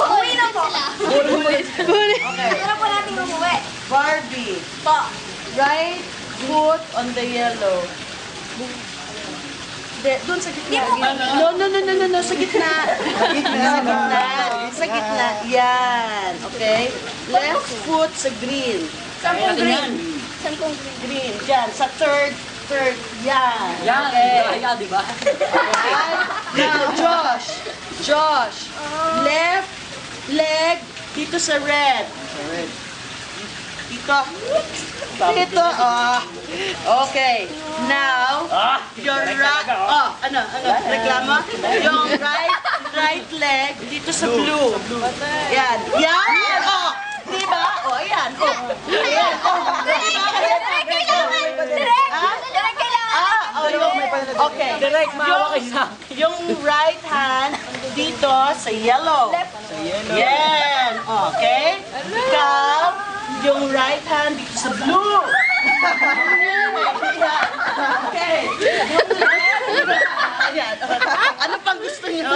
Uwi na po. Okay. Pero po natin umuwi. Barbie. Po. Right foot on the yellow. Doon sa gitna. No, sa gitna. Sa gitna. Yan. Okay? Left foot sa green. Sampung green. Sampung green. Green. Diyan. Sa third. Yan. Okay. Di ba? Now, Josh. Left leg dito sa red. Dito. Dito. Okay. Now, your right... ano? Reklamo? Yung right leg dito sa blue. Yan. Yan! Diba? Ayan. Ayan. Okay. Direct, maawa kayo sa akin. Yung right hand dito sa yellow. Yan. Okay? Ikaw, yung right hand dito sa blue. Okay. Ayan. Ano pang gusto niyo?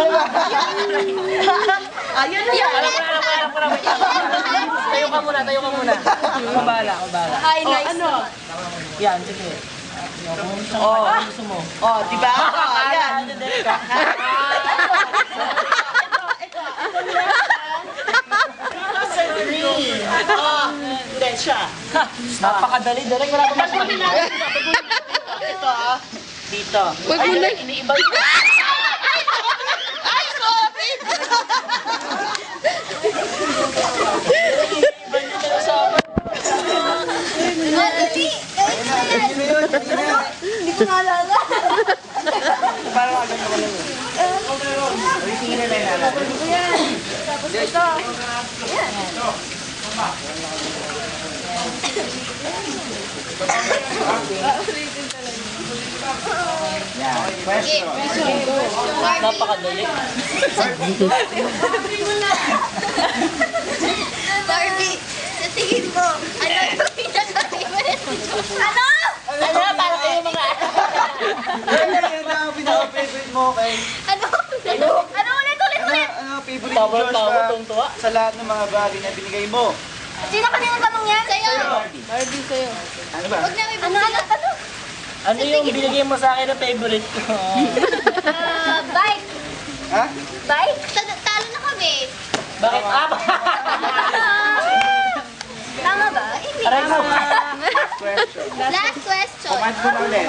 Ayan na yan. Alam ko na. Tayo ka muna. Mabala. Highlights. Ano? Yan, sige. Gusto mo. Diba? Ayan. Hindi siya. Napakadali. Direct, wala pa mas Ito dito. Wag mo na. Iniiba. Ay, sorry! Hindi ko naalala. Parang agad na lang. Original na yan. Tapos ito. Question. Napakadali. Barbie, sa tingin mo, ano yung pinaka-favorite mo? Ano? Ano? Para kayo mga... Yan ang pinaka-favorite mo, okay? Ano? Ano ulit? Ano favorite mo, Josh, Tawa-tawa. sa lahat ng mga bagay na binigay mo? Sino kanina tanong yan? Sa'yo. Barbie sa'yo. Ano ba? Huwag na may ano? Ano yung binigay mo sa akin na favorite ko? Bike. Ha? Bike? Talo na kami. Bakit? Tama ba? Hindi. Aray ko. Question. Last question. Command mo na ulit.